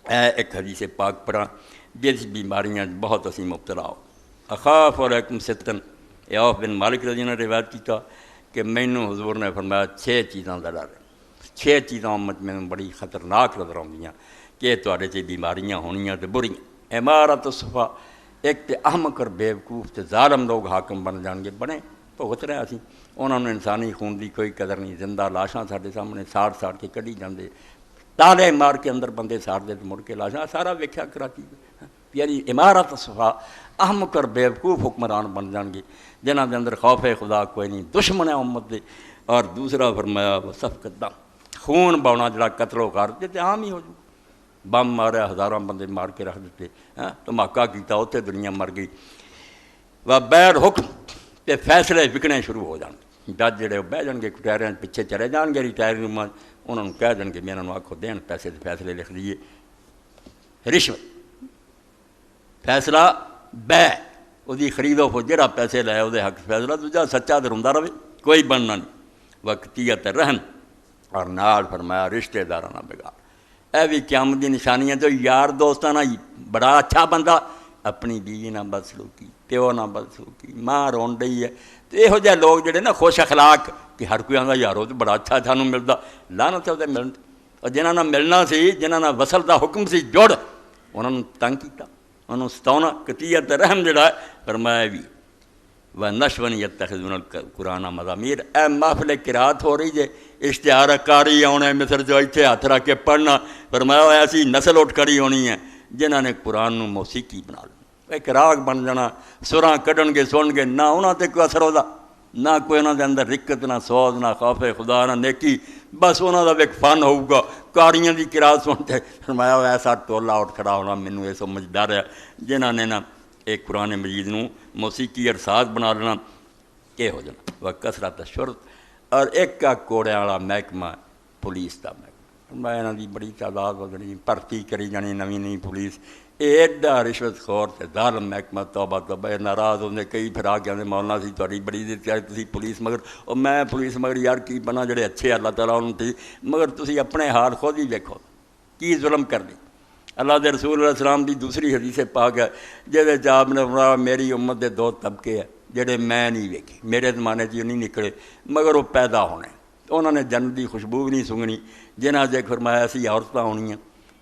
ایک حدیث پاک پڑھا جس بیماریاں بہت اسی مبتلا ہو. اخاف علیکم ستن، عوف بن مالک رضی اللہ نے روایت کیا کہ مینوں حضور نے فرمایا 6 چیزاں کا ڈر ہے. 6 چیزاں امت میں بڑی خطرناک نظر آਉਂਦੀਆਂ کہ تواڈے 'ਚ بیماریاں ہونیاں تے بریاں. عمارت صفا، ایک تے احمق اور بیوقوف تے ظالم لوگ حاکم بن جان گے. بنے بھگت رہے اسی، انہوں نے انسانی خون دی کوئی قدر نہیں. زندہ لاشاں ساڈے سامنے ساڑ کے کڈی جاندے، تالے مار کے اندر بندے ساڑ دے مڑ کے لاشاں سارا ویکھیا کراچی. پیاری عمارت صفا، احمق اور بیوقوف حکمران بن جان گے جنہاں دے اندر خوف خدا کوئی نہیں، دشمن ہے امت دے. اور دوسرا فرمایا وہ سفک دم، خون باؤنا جڑا قتل و غارت تے عام ہی ہو جائے. بم ماریا، ہزاراں بندے مار کے رکھ دیتے، دھماکہ کیتا اتنے دنیا مر گئی. و بیر حکم تے فیصلے وکنے شروع ہو جان. جج جڑے بہ جان گے کٹہریاں پیچھے چلے جان گے ریٹائر روم، انہوں نے کہہ دیں گے میں انہوں نے آکھو دین پیسے تے فیصلے لکھ دیے. رشوت فیصلہ بے وہ خرید و فروخت، جہاں پیسے لائے وہ حق فیصلہ، دوجا سچا تو روندا رہے، کوئی بننا نہیں. وقتیت رحم، اور نال فرمایا رشتے داراں نہ بگاڑ. اے بھی قیامت دی نشانیاں تو یار دوستاں نہ بڑا اچھا بندہ اپنی بیوی نہ بدسلوکی، پیو نہ بدسلوکی، ماں رون ڈئی ہے. تو یہو جہے لوگ جڑے نا خوش اخلاق کہ ہر کوئی آندا یارو تو بڑا اچھا سانوں ملدا، لعنت ہے ملن. اور جنہاں نہ ملنا سی، جنہاں نہ وصل دا حکم سی جڑ، انہوں نے تنگ کیتا، انہوں ستونا. قطیعت رحم جڑا ہے فرمایا بھی وَنَشْوًا يَتَّخِذُونَ الْقُرْآنَ مَزَامِيرَ. اے محفل قرات ہو رہی جے، اشتہار کاری آنے مصر جو اتنے ہاتھ رکھ کے پڑھنا. فرمایا ایسی نسل اٹھ کھڑی ہونی ہے جنہاں نے قرآن نو موسیقی بنا لیا، ایک راگ بن جانا، سراں کڈن گے سن گے، نہ انہاں تے کوئی اثر ہوتا، نہ کوئی انہاں دے اندر رکت، نہ سوز، نہ خوف خدا، نہ نیکی. بس انہاں دا ایک فن ہوگا کاریاں دی قرات سنتے. فرمایا ایسا ٹولا اٹھ کھڑا ہونا مینوں یہ سمجھ ڈر ہے جنہاں نے نا ایک قرآن مجید نو موسیقی اور ساز بنا لینا. یہ ہو جانا. وہ کثرت شرط، اور ایک کا کوڑے والا محکمہ پولیس کا محکمہ. میں انہاں دی بڑی تعداد ودنی، بھرتی کری جانی نویں نئی پولیس. ایڈا رشوت خور تے ظالم محکمہ. توبہ توبہ. ناراض ہوندے کئی پھر آ کے آندے مولانا سی تہاڈی بڑی عزت ہے تسی پولیس، مگر اور میں پولیس مگر یار کی بنا جڑے اچھے اللہ تعالیٰ انہوں تھی، مگر تسی اپنے حال خود ہی دیکھو کی ظلم کر دی. اللہ دے رسول علیہ السلام دی دوسری حدیث پاک ہے جہدے چ آپ نے فرمایا میری امت دے 2 طبقے ہیں جڑے میں نہیں ویکھے، میرے زمانے چ نہیں نکلے مگر وہ پیدا ہونے. انہوں نے جنت دی خوشبو بھی نہیں سنگنی. جنہاں دے فرمایا ایسی عورتیں ہونیاں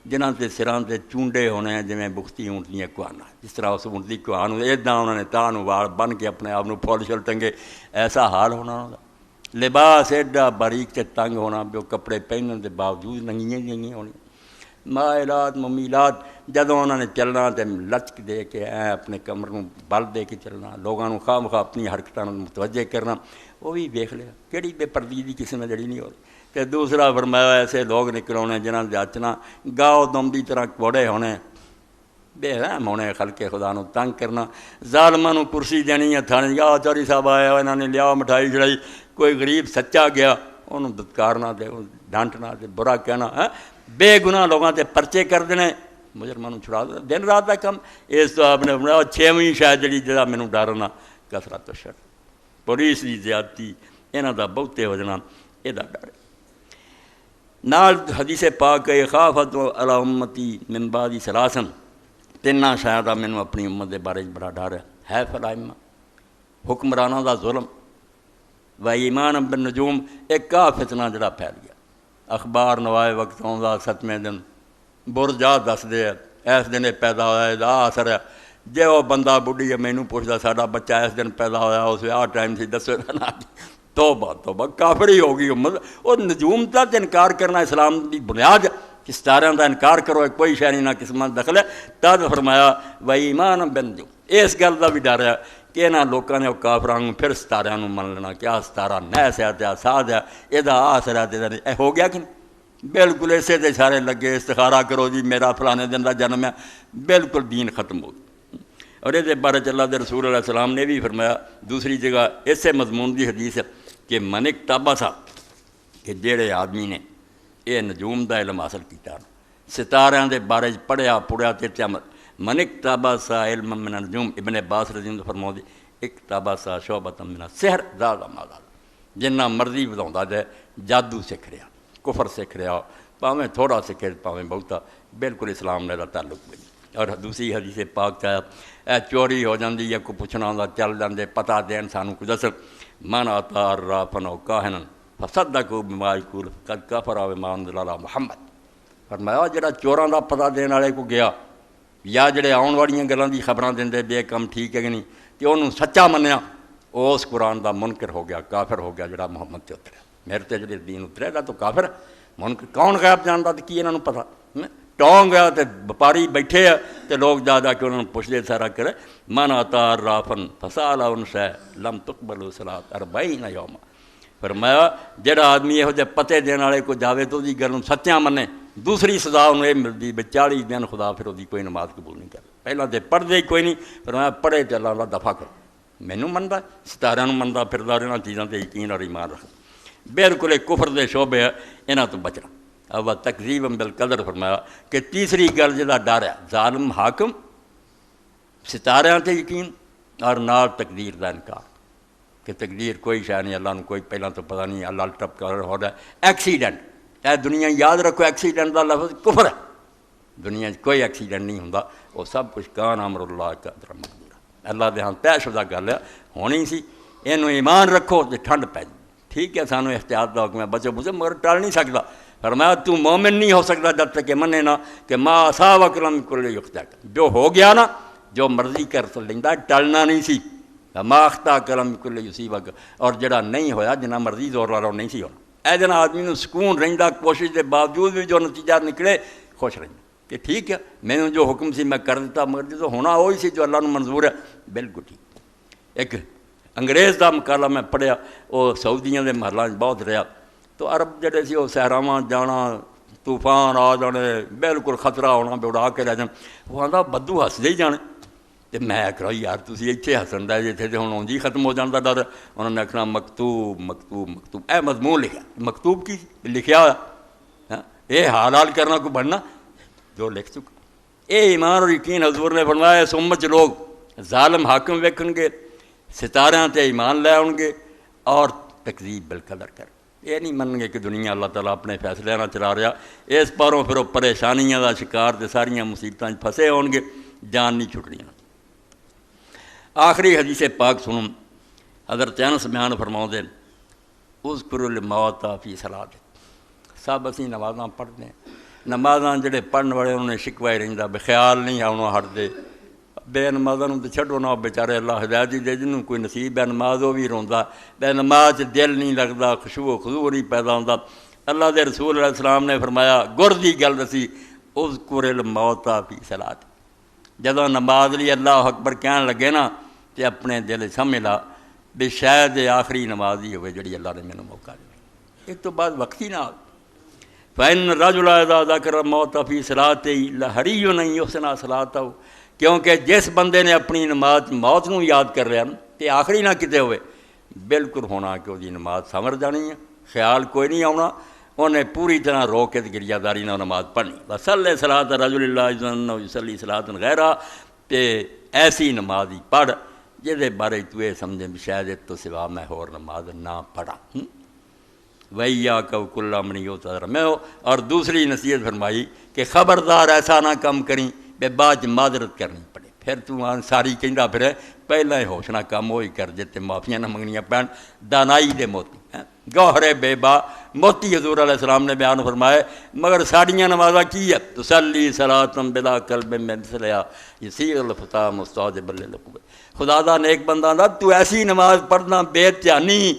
جنہاں تے سراں تے چونڈے ہونے ہیں جویں بختی اونٹ دیاں کوہانا، جس طرح اس اونٹ دی کوہان ایداں انہوں نے تاں وال بن کے اپنے آپ پھول شل ٹنگے. ایسا حال ہونا انہوں دا. لباس ایڈا باریک تے تنگ ہونا بھی کپڑے پہننے کے باوجود ننگیاں جنگیاں ہونی. مائلات ممیلات، جدوں انہوں نے چلنا تے لچک دے کے اپنے کمر نوں بل دے کے چلنا، لوگوں نوں خواہ مخواہ اپنی حرکتاں متوجہ کرنا. وہ بھی ویکھ لیا کہڑی بے پردگی دی قسم ہے جڑی نہیں ہو رہی. تے دوسرا فرمایا ایسے لوگ نکل آنے جنہاں دے اچنا گاؤ دم دی طرح کوڑے ہونے، بے رحم ہونے، خلق خدا نو تنگ کرنا. ظالماں نوں کرسی دینی ہے تھانے آ چوری صاحب آیا انہوں نے لیا مٹھائی چڑھائی. کوئی غریب سچا گیا انہوں دتکارنا تے ڈانٹنا تے برا کہنا. بے گناہ لوگاں تے پرچے کر دینے، مجرماں نوں چھڑا دینا. دن رات دا کم. اس تو آپ نے فرمایا 6ویں شاید جڑی جہاں مینوں ڈرنا کثرت شر، پولیس دی زیادتی، انہاں دا بہتے ہو جانا، یہ ڈر. نال حدیث پاک ہے خافت علی امتی من بعد ثلاثن. 3 شاید مینوں اپنی امت دے بارے بڑا ڈر ہے. فلائمہ حکمراناں دا ظلم، و ایمان بالنجوم. ایک فتنہ جڑا پھیل گیا، اخبار نوائے وقت آؤں 7ویں دن برجا دس دے اس دن پیدا ہوا ہے اثر ہے. جے وہ بندہ بڑھی ہے مینوں پوچھدا ساڈا بچہ اس دن پیدا ہوا اس ٹائم سی دسو نا. توبہ توبہ کافر ہی ہوگی امت. اور نجوم کا انکار کرنا اسلام کی بنیاد کہ ستاروں کا انکار کرو کوئی شے نہیں نہ قسمت دخل ہے. تد فرمایا و ایمان بالنجوم. اس گل کا بھی ڈر ہے کہ انہاں لوکاں نے کافراں پھر ستاروں من لینا کہ آ ستارہ نیس ہے تے ساز ہے یہ آسر ہے تے ہو گیا کہ نہیں. بالکل اسے تے سارے لگے استخارہ کرو جی میرا فلانے دن کا جنم ہے، بالکل دین ختم ہو گیا. اور یہ بارے اللہ دے رسول علیہ السلام نے بھی فرمایا دوسری جگہ اسے مضمون دی حدیث ہے کہ منک تابا سا کہ جڑے آدمی نے یہ نجوم دا علم حاصل کیتا، ستاریاں دے بارے پڑھیا پڑھیا تے عمل. منک تابا سا علم من النجوم. ابن عباس رضی اللہ فرماؤ دے ایک تابا سا شعبۃ من السحر زاد ما زاد. جنہ مرضی وداؤندا جائے جادو سکھ رہا، کفر سکھ رہا، پاویں تھوڑا سکھے پاویں بہتا، بالکل اسلام نے تعلق بھی نہیں۔ اور دوسری حدیث پاک چاہے چوری ہو جاتی یا کوئی پوچھنا ہوتا چل جاندے پتہ دین سانوں کو دس من عطا رافن او کاہن فصدقوا بما یقول قد کفر بما انزل علی محمد۔ فرمایا جڑا چوراں دا پتہ دین والے کو گیا یا جڑے آن والیاں گلاں دی خبراں دیندے بے کم ٹھیک ہے کہ نہیں تے انہوں سچا منیا اس قرآن دا منکر ہو گیا، کافر ہو گیا جڑا محمد تے اتریا۔ میرے تے جڑے دین اترے گا تو کافر منکر کون غیب جاندا تے کی انہاں نوں پتہ ٹونگ گیا تے وپاری بیٹھے ہیں تے لوگ جا کے انہوں نے پوچھتے سارا کرے من عطا رافن فسال انشا لم تقبل صلاۃ 40 یوما۔ فرمایا جڑا آدمی یہو جہ پتے دین والے کو جاوے تو دی گل سچیاں منے دوسری سزا انہوں یہ ملتی بھی 40 دن خدا پھر وہی کوئی نماز قبول نہیں کرتا۔ پہلے تو پڑھتے ہی کوئی نہیں، فرمایا پڑھے تو اللہ اللہ دفاع کر مینوں منتا ستاروں منتا پھردا رہنا چیزاں تے یقین اور ایمان رکھ بالکل ایک کفر دے شعبے ہے انہاں تو بچنا۔ اب تکذیب بالقدر فرمایا کہ تیسری گل جہاں ڈر ہے ظالم حاکم ستاریاں تے یقین اور نال تقدیر دا انکار کہ تقدیر کوئی شے نہیں اللہ نوں کوئی پہلاں تو پتہ نہیں اللہ ٹپ کر ہو رہا ہے۔ ایکسیڈنٹ اے دنیا یاد رکھو ایکسیڈنٹ دا لفظ کفر ہے، دنیا کوئی ایکسیڈنٹ نہیں ہوندا، وہ سب کچھ کان امر اللہ قدر مقدورا اللہ دے ہاں طے شدہ گل ہے ہونی سی۔ اینوں ایمان رکھو تے ٹھنڈ پੈ جائے ٹھیک ہے سانوں احتیاط دا حکم ہے بچو بچے مگر ٹال نہیں سکدا۔ فرمایا تو مومن نہیں ہو سکتا جب تک کہ منے نا کہ ما اصابک لم یکن لیخطئک، جو ہو گیا نا جو مرضی کر لیندا ٹلنا نہیں سی، ما اخطاک لم یکن لیصیبک، اور جڑا نہیں ہویا جنہ مرضی زور لا نہیں سی ہونا۔ اے جنا آدمی نوں سکون رہندا کوشش دے باوجود بھی جو نتیجہ نکلے خوش رہندا کہ ٹھیک ہے میں نے جو حکم سی میں کر دیتا مگر جو ہونا وہی سی جو اللہ نوں منظور ہے بالکل ٹھیک۔ ایک انگریز دا مقالہ میں پڑھیا وہ سعودیاں دے محلاں بہت رہا تو عرب جڑے سی وہ صحراواں جانا طوفان آ جانے بالکل خطرہ ہونا بھی اڑا کے لے جان، وہ آندا بدو ہسدے ہی جانے تے میں آکھیا یار تسی ایتھے ہسن دے جتھے تے ہن اونج ہی ختم ہو جاندا ڈر۔ انہوں نے آکھنا مکتوب مکتوب مکتوب اے مضمون لکھا مکتوب کی لکھیا ہوا اے حال حال کرنا کو بننا جو لکھ چکا۔ اے ایمان اور یقین حضور نے فرمایا اس امت چ لوگ ظالم حاکم ویکھن گے ستاریاں تے ایمان لے آؤ گے اور تکذیب بالقدر کر یہ نہیں منن گے کہ دنیا اللہ تعالیٰ اپنے فیصلے نہ چلا رہا اس پاروں پھر وہ پریشانیاں دا شکار تے ساریاں مصیبتاں پھسے ہون گے جان نہیں چھٹنی۔ آخری حدیث پاک سنوں حضرت انس بیان فرماؤ دے اذکروا الموت فی صلاۃ، سب اسی نمازاں پڑھتے ہیں نمازاں جڑے پڑھن والے انہوں نے شکوا ہی رہندا بے خیال نہیں آؤنا ہٹ دے بے نمازاں تو چھڈو نہ بیچارے اللہ ہدایت ہی دے جنوں کوئی نصیب ہے نماز وہ بھی روندا بے نماز دل نہیں لگدا خشوع و خضوع نہیں پیدا ہوندا۔ اللہ دے رسول علیہ السلام نے فرمایا گر دی گل دسی اذکر الموت فی صلاۃ، جدوں نماز لی اللہ اکبر کہن لگے نا تے اپنے دل سمجھ لا بھی شاید آخری نماز ہی ہوئے جڑی اللہ نے مینوں موقع دیا اس تو بعد وقت ہی نہ آ۔ فإن الرجل اذا ذکر الموت فی صلاۃ لحری ان یحسن صلاتہ، کیونکہ جس بندے نے اپنی نماز موت نوں یاد کر رہا تے آخری نہ کتے ہوئے بالکل ہونا کہ وہ نماز سمر جانی ہے خیال کوئی نہیں آنا انہیں پوری طرح رو کے گریہ داری نہ نماز پڑھنی وصلی صلاۃ رجل اللہ انہ یصلی صلاۃ غیرہ، تے ایسی نماز ہی پڑھ جہدے بارے تو یہ سمجھیں بھی شاید اس تو سوا میں ہور نماز نہ پڑھا۔ وَإِيَّاكَ وَكُلَّ مَنْ يُعْتَذَرُ میں اور دوسری نصیحت فرمائی کہ خبردار ایسا نہ کم کریں بے بعد معذرت کرنی پڑے پھر تو ساری کہندا پھر پہلا ہی ہوشنا کم وہی کر جتے معافیاں نہ منگنیاں پین دانائی دے موتی گوہر بے با موتی حضور علیہ السلام نے بیان فرمائے مگر ساڑیاں نمازاں کی ہے تسلی صلاۃ بلا قلب میں مثلیا یسیغ الفتح مستعجب للعقوبہ، خدا دا نیک بندہ دا تو ایسی نماز پڑھنا بے دھیانی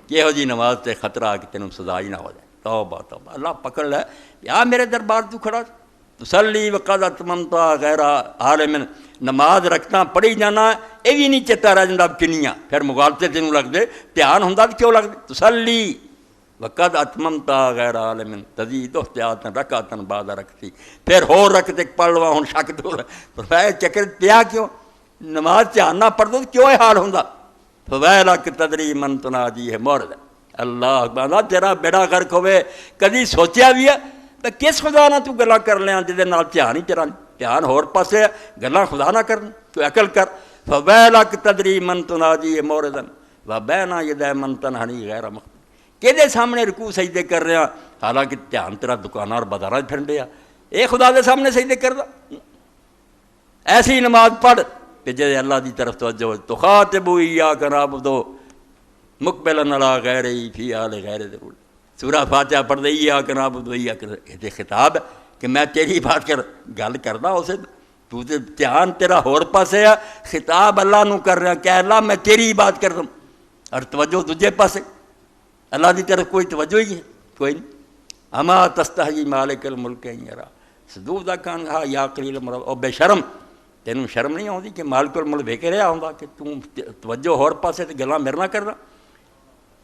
کہ یہو جی نماز تے خطرہ کہ تینوں سزا ہی نہ ہو جائے۔ توبہ توبہ اللہ پکڑ لے یا میرے دربار تو کھڑا تسلی وقد اتممت غیر عالم، نماز رکھنا پڑھی جانا یہ بھی نہیں چیتا رہ جاتا کنیاں پھر مغالطے تینوں لگ دے دھیان ہوندا تو کیوں لگ دے تسلی وقد اتممت غیر عالم تزید احتیاط رکعتن بعد رکھتی پھر ہو رکھتے پڑھ لوا ہوں شک دور فرمایا چکر پیا کیوں نماز دھیان نہ پڑھ دو کیوں یہ حال ہوندا فویلک تدری من تناجی ہے مورد اللہ بندہ تیرا بیڑا غرق ہوئے کدی سوچیا بھی ہے تو کس خدا نہ تو گلاں کر لیا جہدے نال دھیان ہی تیرا دھیان ہور پاسے گلاں خدا نہ کرن تو عقل کر فویلک تدری من تناجی ہے موردن و بین یدی من تنحنی غیر مخبر کہدے سامنے رکوع سجدے کر رہا حالانکہ دھیان تیرا دکاناں اور بازاراں پھرن ڈیا اے خدا دے سامنے سجدے کردا ایسی نماز پڑھ کہ جے اللہ دی طرف توجہ ہو تو خاطب ایاک نعبد مقبلا علی غیرہ فی حال غیر ضرور سورہ فاتحہ پڑھ دے ایاک نعبد ایاک یہ خطاب ہے کہ میں تیری بات کر گل کردا اسے تو تے دھیان تیرا ہور پاسے ہے خطاب اللہ نو کر رہا کہ اللہ میں تیری بات کر رہا ہوں اور توجہ تجھے پاسے اللہ دی طرف کوئی توجہ ہی ہے کوئی نہیں اما تستحی مالک الملک ان یرا صدور کان ہا یا قلیل مراد او بے شرم تینوں شرم نہیں آتی کہ مالک الملک ویکھ رہا ہوندا کہ تو توجہ ہور پاسے تے گلاں میرے نال کردا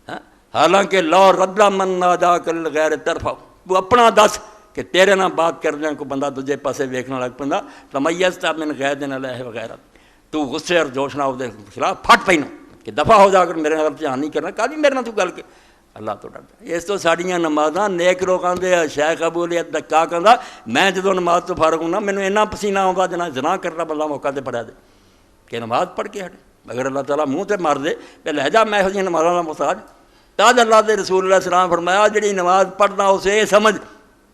ہاں حالانکہ لو رد من ناداک الغیر طرف تو اپنا دس کہ تیرے نال بات کرنے کو بندہ دوجے پاسے ویکھنا لگ پیندا تمیزت من غید علیہ وغیرہ تو غصے اور جوش نال دے خلاف پھٹ پینا کہ دفع ہو جا کر میرے نال دھیان نہیں کرنا کدی میرے نال تو گل کے اللہ تو ڈردا اس تو ساڈیاں نمازاں نیک لوگ آندے شیخ ابولیت دکا کہندا میں جدوں نماز تو فارغ ہونا مینوں اینا پسینہ آوندا جنا زنا کرنا بندہ موقع تے پڑھا دے کہ نماز پڑھ کے ہٹے اگر اللہ تعالیٰ منہ تے مار دے کہ لہ جا میں ہو نمازاں دا محتاج تاج اللہ دے رسول اللہ علیہ السلام فرمایا جڑی نماز پڑھنا اسے یہ سمجھ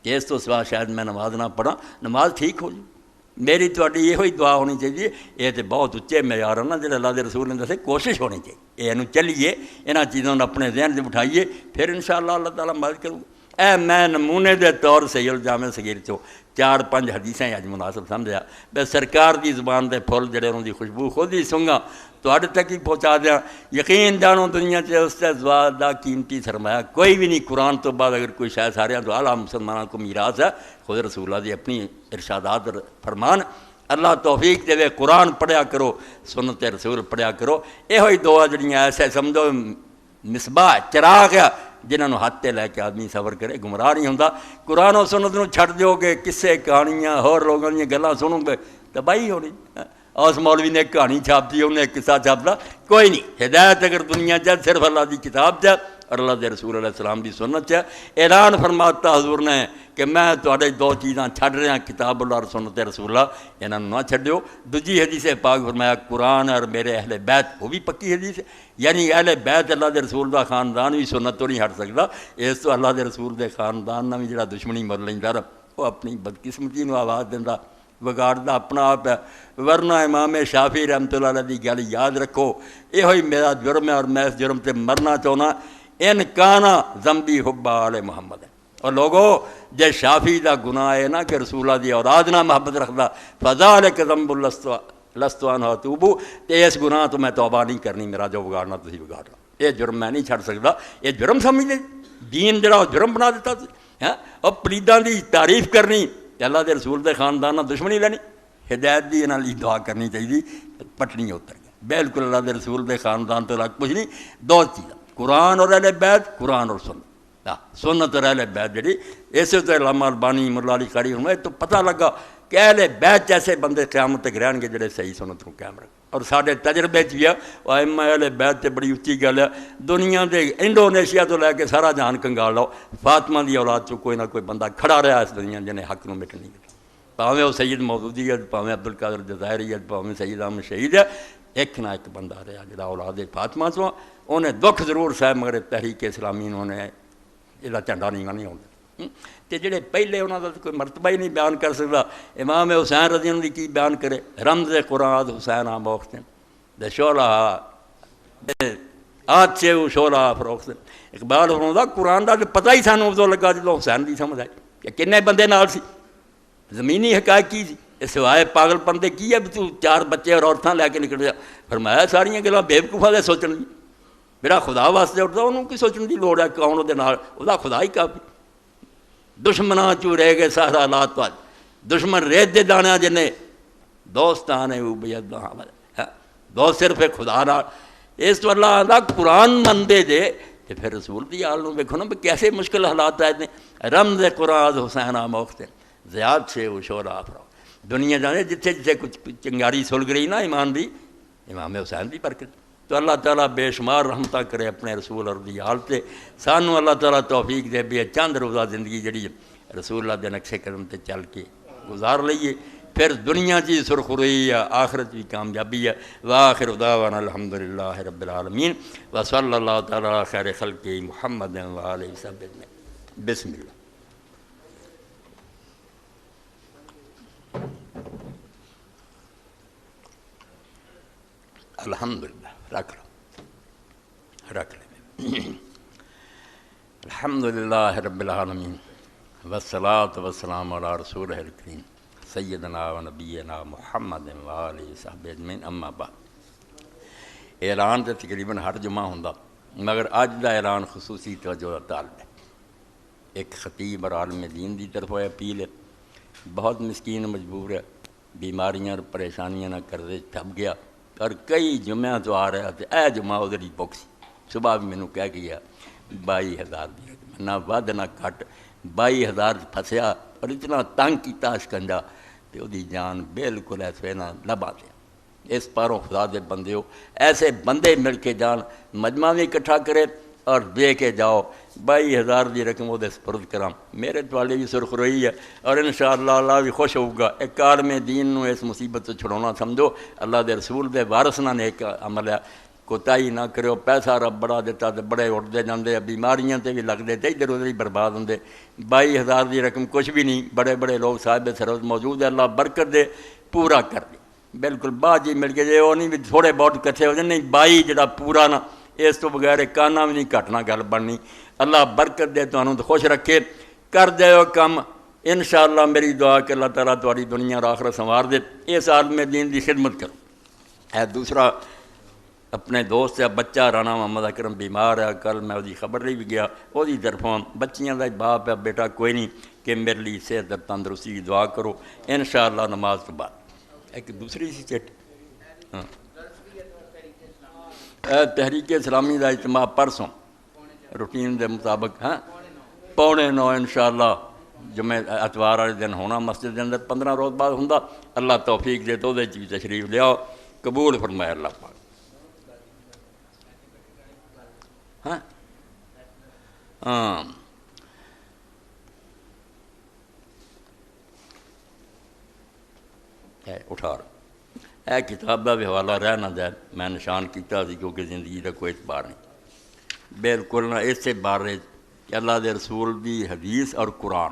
کہ اس تو سوا شاید میں نماز نہ پڑھاں نماز ٹھیک ہو جائے میری تہاڈی یہ دعا ہونی چاہیے یہ تو بہت اچے معیار ہیں نا جڑے اللہ دے رسول نے دسے کوشش ہونی چاہیے یہ چلیے یہاں چیزوں نے اپنے ذہن سے بٹھائیے پھر انشاءاللہ اللہ تعالیٰ مدد کروں اے میں نمونے دے طور سے الجامع صغیر چو 4-5 حدیثیں اج مناسب سمجھا میں سرکار دی زبان دے پھول جڑے انہوں دی خوشبو خود ہی سنگا تواڈے تک ہی پہنچا دیا یقین جانو دنیا چ اس تے زواد دا قیمتی سرمایہ کوئی بھی نہیں قرآن تو بعد اگر کوئی شاید سارے تو اعلیٰ مسلمانوں کو میراث ہے خود رسول اللہ دی اپنی ارشادات فرمان اللہ توفیق دے قرآن پڑھیا کرو سنت رسول پڑھیا کرو یہ دعا جڑیاں ایسے سمجھو مصباح چراغ ہے جنہوں ہاتھ تے لے کے آدمی سفر کرے گمراہ نہیں ہوندا قرآن و سنت نو چھڈ دیو گے قصے کہانیاں ہور لوگوں دی گلاں سنو گے تباہی ہونی اس مولوی نے کہانی چھاپ دی انہیں ایک قصہ چھاپتا کوئی نہیں ہدایت اگر دنیا چاہ صرف اللہ دی کتاب چاہ اور اللہ دے رسول علیہ السلام دی سنت چاہ اعلان فرماتا حضور نے کہ میں تواڈے 2 چیزاں چھڈ رہا کتاب اللہ اور سنت رسول اللہ انہاں نہ چھڈیو دوجی حدیث پاک فرمایا قرآن اور میرے اہل بیت وہ بھی پکی حدیث ہے یعنی اہل بیت اللہ دے رسول دا خاندان بھی سنت تو نہیں ہٹ سکتا اس تو اللہ دے رسول دے خاندان نہ بھی جڑا دشمنی مر لیندا وہ اپنی بدقسمتی نو آواز دیندا بگاڑتا اپنا آپ ہے ورنہ امام شافعی رحمۃ اللہ علیہ دی گل یاد رکھو یہ ہوئی میرا جرم ہے اور میں اس جرم سے مرنا چاہنا ان کانا ذنبی حب آل محمد ہے اور لوگوں جے شافعی دا گناہ ہے نا کہ رسول اللہ دی اولاد نہ محبت رکھدا فذالک ذنب لست عنہ اتوب تے اس گناہ تو میں توبہ نہیں کرنی میرا جو بگاڑنا تسی بگاڑنا یہ جرم میں نہیں چھڑ سکتا یہ جرم سمجھ لے دین جڑا جرم بنا دیتا ہاں اور پلیداں دی تعریف کرنی اللہ دے رسول دے خاندان دشمنی لینی ہدایت دی انہاں لی دعا کرنی چاہیے پٹنی اتر گیا بالکل اللہ دے رسول دے خاندان تو لگ کچھ نہیں 2 چیزاں قرآن اور اہل بیت قرآن اور سنت اور اہل بیت جڑی ایسے تو علامہ البانی مولا علی قاری ہوں تو پتہ لگا کہ اہل بیت جیسے بندے قیامت تک رہن گے جڑے صحیح سنت کو قائم رکھ اور سارے تجربے چ بھی ہے وہ ائمہ اہل بیت تے بڑی اچھی گل ہے دنیا دے انڈونیشیا تو لے کے سارا جہان کنگال لو فاطمہ دی اولاد چ کوئی نہ کوئی بندہ کھڑا رہا اس دنیا جنہیں حق نو مٹ نہیں گیا پاویں وہ سید مودودی ہے پاویں عبد القادر جزائری ہے پاویں سید احمد شہید ہے ایک نہ ایک بندہ رہا جڑا اولاد فاطمہ چوں انہیں دکھ ضرور سہ مگر تحریک اسلامی انہوں نے یہ جھنڈا نہیں آتا تے جڑے پہلے انہوں کا کوئی مرتبہ ہی نہیں بیان کر سکتا امام حسین رضی اللہ عنہ کی بیان کرے رمز قرآن حسین موقت دے شعلہ آج سے وہ شعلہ فروخت اقبال فرماتا قرآن کا پتہ ہی سانوں ادو لگا جدوں حسین دی سمجھ آئی کہ کنے بندے نال سی زمینی حقائق کی سی سوائے پاگل پندے کی ہے بھی تو 4 بچے اور عورتیں لے کے نکل جا فرمایا ساریاں گلاں بےوقوفاں دے سوچن دی میرا خدا واسطے اٹھتا انہوں کی سوچنے کی لوڑ ہے کون وہ وہ خدا ہی کافی دشمناں چوں رہ گئے سارا حالات پاج دشمن ریت دے دانے جنہیں دوستان وہ بید دوست صرف خدا نال اس تو اللہ آدھا قرآن مندے دے تو پھر رسول دی آل نو دیکھو نا کیسے مشکل حالات آئے ہیں رمز قرآن حسین موقت زیاد سے وہ شعرا افرا دنیا جانے جتھے جتھے کچھ چنگاری سل گئی نا ایمان دی امام حسین دی برکت تو اللہ تعالیٰ بے شمار رحمتہ کرے اپنے رسول اور دی حالتے سانو اللہ تعالیٰ توفیق دے بھی چند روزہ زندگی جڑی رسول اللہ دے نقشے قدم تے چل کے گزار لئیے پھر دنیا چی سرخروئی ہے آخرت بھی کامیابی ہے وآخر دعوانا الحمدللہ رب العالمین وصلی اللہ تعالیٰ خیر خلق محمد وآلہ وسلم بسم اللہ الحمدللہ رکھ لیں الحمدللہ رب العالمین والصلاۃ والسلام علی رسولہ الکریم سیدنا و نبینا محمد و آلہ وصحبہ اجمعین اما بعد۔ اعلان تو تقریباً ہر جمعہ ہوندا، مگر اج دا اعلان خصوصی توجہ دا طالب ہے۔ ایک خطیب اور عالم دین دی طرف اپیل ہے، بہت مسکین مجبور ہے، بیماریاں اور پریشانیاں نہ قرضے ٹھپ گیا، اور کئی جمعہ تو آ رہا تھے، اے جمعہ ادھر ہی بکسی صبح بھی مینوں کہہ گیا 22,000 دی نہ ود نہ گھٹ، 22,000 پھسیا اور اتنا تنگ کیتا شکنجا کہ وہی جان بالکل ایسے نہ لبا دیا۔ اس پاروں خدا دے بندے ہو، ایسے بندے مل کے جان، مجمع بھی اکٹھا کرے اور دے کے جاؤ۔ 22,000 دی رقم وہ سپرد کرام، میرے توالے بھی سرخ روئی ہے، اور انشاءاللہ اللہ بھی خوش ہوگا۔ ایک عالم دین نو اس مصیبت تو چھڑونا سمجھو، اللہ دے رسول دے وارث نہ نیک عمل ہے، کوتاہی نہ کرو۔ پیسہ رب بڑا دیتا تو بڑے اٹھتے جاندے، بیماریاں تے بھی لگتے تے ادھر ادھر ہی برباد ہوندے۔ 22,000 دی رقم کچھ بھی نہیں، بڑے بڑے لوگ صاحب سروت موجود ہے، اللہ برکت دے، پورا کر دے۔ بالکل بعد جی مل کے جے وہ نہیں بھی تھوڑے بہت کٹھے ہو جائیں، نہیں 22 جڑا پورا نا، اس تو بغیر کانا بھی نہیں گھٹنا گل بننی۔ اللہ برکت دے، تمہوں تو خوش رکھے، کر دے وہ کم انشاءاللہ۔ میری دعا کہ اللہ تعالیٰ تمہاری دنیا اور آخرت سنوار دے، اس عالم دین دی خدمت کرو۔ ہے دوسرا اپنے دوست ہے بچہ رانا محمد اکرم بیمار ہے، کل میں وہی خبر لے بھی گیا، وہی طرفوں بچیاں دا باپ ہے، بیٹا کوئی نہیں کہ میرے لیے صحت اور تندرستی کی دعا کرو انشاءاللہ نماز تو بعد۔ ایک دوسری سی چٹ ہاں، تحریک اسلامی دا اجتماع پرسوں روٹین دے مطابق، ہاں 8:45 انشاءاللہ جمعہ اتوار والے دن ہونا مسجد کے اندر، 15 روز بعد ہوندا۔ اللہ توفیق دے تو وہ چیز تشریف لیاؤ، قبول فرمائے اللہ پاک۔ ہاں ہاں اٹھا اے کتاب کا بھی حوالہ رہ نہ جائے، میں نشان کیتا سی کیونکہ زندگی کا کوئی اعتبار نہیں، بالکل نہ اس سے بارے کہ اللہ دے رسول دی حدیث اور قرآن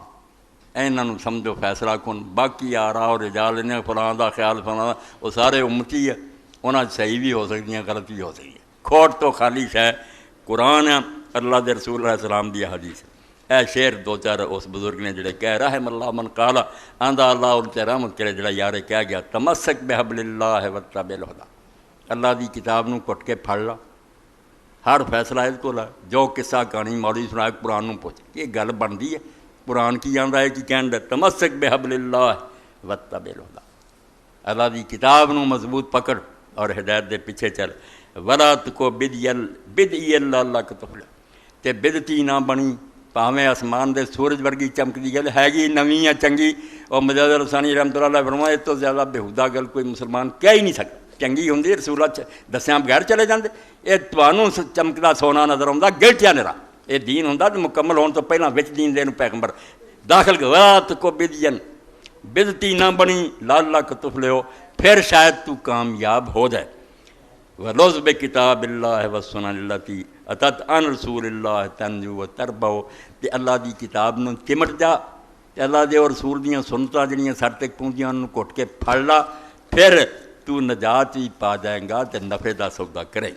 انہوں سمجھو فیصلہ کن۔ باقی آرا اور رجال نے فلاں دا خیال فلاں دا، وہ سارے امتی ہے، انہاں صحیح بھی ہو سکتی ہیں، غلط بھی ہو سکتی ہے۔ کھوٹ تو خالی ہے قرآن ہے، اللہ دے رسول علیہ السلام دی حدیث ہے۔ اے شعر دو چار اس بزرگ نے جڑے کہہ رحم اللہ من قالا، آندا اللہ ان تے رحمت کرے جڑا یارے کہہ گیا تمسک بحبل اللہ واتبع الہدی، اللہ دی کتاب نو کٹ کے پھڑ لا، ہر فیصلہ اس کو لا۔ جو قصہ کہانی مولوی سنائے قرآن نو پوچھ، یہ گل بنتی ہے؟ قرآن کی آندا ہے کہ کہن دے تمسک بحبل اللہ واتبع الہدی، اللہ دی کتاب نو مضبوط پکڑ اور ہدایت دے پیچھے چل۔ ولا تکو بدعی اللہ کا تفلح، تے بدعتی نہ بنی، پاویں آسمان دے سورج ورگی چمکتی گل ہے گی نویں یا چنگی۔ اور مجاز الثانی رحمۃ اللہ علیہ فرمایا اس تو زیادہ بےہودہ گل کوئی مسلمان کہہ ہی نہیں سکتا۔ چنگی ہوندی رسولہ دسیاں بغیر چلے جاندے، یہ تمہوں چمکدا سونا نظر آਉਂਦਾ گلٹیا نرا، یہ دین ہوندا تو مکمل ہونے تو پہلاں وچ دین دے نوں پیغمبر داخل کرا کو بدین، بدعتی نہ بنی لعلک تفلح، پھر شاید تو کامیاب ہو جائے۔ وَلُذْ بِكِتَابِ اللَّهِ وَالسُّنَنِ الَّتِي أَتَتْ عَنْ رَسُولِ اللَّهِ تَنْجُو وَتَرْبَحُ، تے اللہ دی کتاب نو چمٹ جا، تے اللہ دے اور رسول دیاں سنتاں جڑیاں سر تک پہنچیاں انہوں کٹ کے پھڑ لا، پھر تو نجات بھی پا جائے گا تے نفع دا سودا کریں۔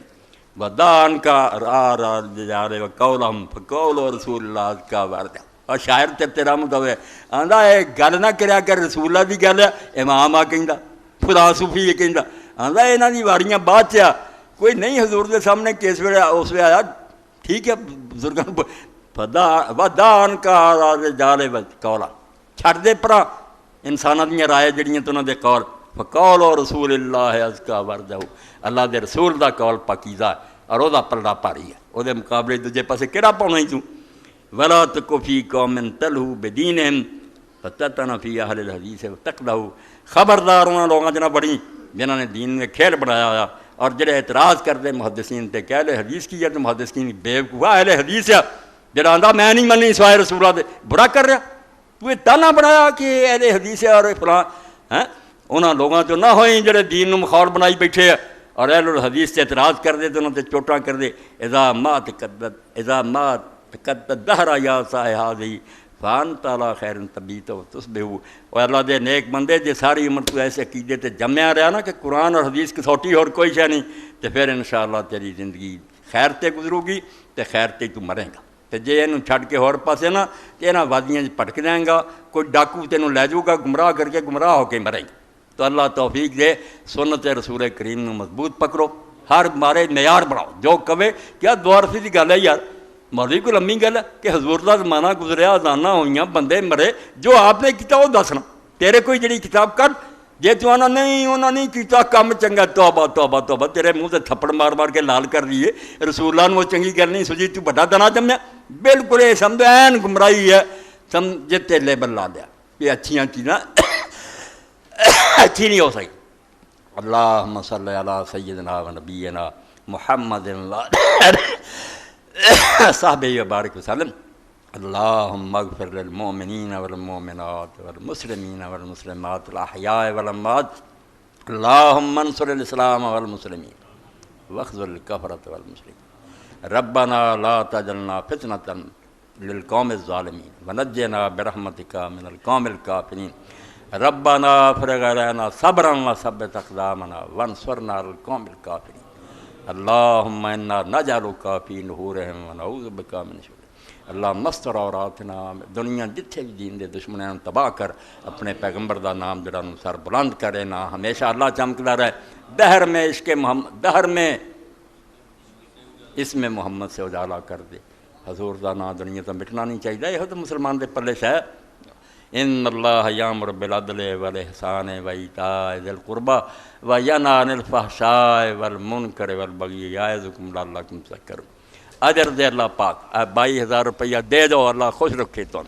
وَدَعْ عَنْكَ رَعَارَ الرِّجَالِ وَقَوْلَهُمْ فَقَوْلُ رَسُولِ اللَّهِ أَزْكَىٰ وَأَرْجَىٰ۔ اور شاعر تے رحمت ہوئے آندا اے گل نہ کریا کر رسول اللہ دی گل ہے، امام آ کہندا، فلاں صوفی یہ کہندا، آندا انہاں دی واریاں بعد چ کوئی نہیں حضور دے سامنے کس ویلے اس ویلے آیا ٹھیک ہے بزرگاں وَدَعْ عَنْكَ رَعَارَ الرِّجَالِ وَقَوْلَهُم، چھڈ دے پرا انساناں دیاں رائے جڑیاں تو انہاں دے قول، فَقَوْلُ رَسُولِ اللَّهِ أَزْكَىٰ وَأَرْجَىٰ، اللہ دے رسول دا قول پاکیزہ ہے اور او دا پلڑا بھاری ہے، او دے مقابلے دوجے پاسے کیڑا پاؤنا ہی تو۔ وَلَا تَكُ فِي قَوْمٍ تَلْهُوا بِدِينِهِمْ فَتَتَنَ فِي أَهْلِ الْحَدِيثِ وَتَقْدَحُوا، خبردار انہاں لوگاں جنہ بڑی جنہاں نے دین میں کھیل بنایا ہوا اور جڑے اعتراض کرتے محدثین تے کہ اہل حدیث کی ہے تو محدثین بیوقوف اہل حدیث ہے جڑا آندا میں نہیں مننی سوائے رسول اللہ دے، برا کر رہا تو یہ تانا بنایا کہ اہل حدیث ہے اور فلاں ہیں، انہاں لوگاں تو نہ ہوئیں جڑے دین نو مخول بنائی بیٹھے ہیں اور اہل الحدیث تے اعتراض کر دے تو انہاں تے چوٹاں کر دے۔ اذا ما تقدد الدہر یا صاحب هذه فان تعالیٰ خیر طبیعت و تصبح اور اللہ دے نیک بندے جے ساری عمر تو ایسے عقیدے تے جمیا رہا نا کہ قرآن اور حدیث کسوٹی اور کوئی شے نہیں، تو پھر انشاءاللہ تیری زندگی خیر تے گزرو گی تے خیر تے تو مرے گا۔ تے جے اینوں چھڈ کے ہور پاسے نا تے انہاں وادیاں پھٹک جائیں گا، کوئی ڈاکو تینوں لے جاؤ گا گمراہ کر کے، گمراہ ہو کے مرے گا۔ تو اللہ توفیق دے، سنت رسول کریم نو مضبوط پکڑو، ہر مارے معیار بناؤ، جو کہے کیا دوارسی کی گل ہے یار، مولوی کوئی لمبی گل ہے کہ حضور دا زمانہ گزریا، اذاناں ہوئیاں، بندے مرے، جو آپ نے کیتا وہ دسنا، تیرے کوئی جڑی کتاب کر، جے تو آنا نہیں انہوں نے کیتا کام چنگا، توبہ توبہ توبہ، تیرے منہ سے تھپڑ مار مار کے لال کر دیے، رسول اللہ نے وہ چنگی گل نہیں سوچی، تو بڑا دنا جمیا، بالکل یہ سمجھو این گمراہی ہے، سمجھتے لیبل لا دیا، یہ اچھیاں چیزاں اچھی نہیں ہو سکی۔ اللہم صلی علی سیدنا و نبینا محمد صحابہ وبارک وسلم۔ اللہم اغفر للمؤمنین والمؤمنات والمسلمین والمسلمات الاحیاء والاموات، اللہم انصر الاسلام والمسلمین واخذل الکفرۃ والمشرکین، ربنا لا تجعلنا فتنة للقوم الظالمین ونجنا برحمتک من القوم الکافرین، ربنا افرغ علینا صبرا وثبت اقدامنا وانصرنا علی القوم الکافرین، اللہم انا نجعلک فی نحورہم ونعوذ بک من شرورہم۔ اللہ مستر عوراتنا، دنیا جتھے بھی دین دے دشمنوں تباہ کر، اپنے پیغمبر دا نام جڑا سر بلند کرے نا، ہمیشہ اللہ چمکدا رہے، دہر میں عشق محمد، دہر میں اسم محمد سے اجالا کر دے، حضور دا نام دنیا تو مٹنا نہیں چاہیے، یہ تو مسلمان دے پلے شے۔ ان اللہ یامر بالعدل والاحسان وایتاء ذی القربی وینہی عن الفحشاء والمنکر والبغی یعظکم لعلکم تذکرون۔ اجر دے اللہ پاک، 22,000 روپیہ دے دو، اللہ خوش رکھے تم۔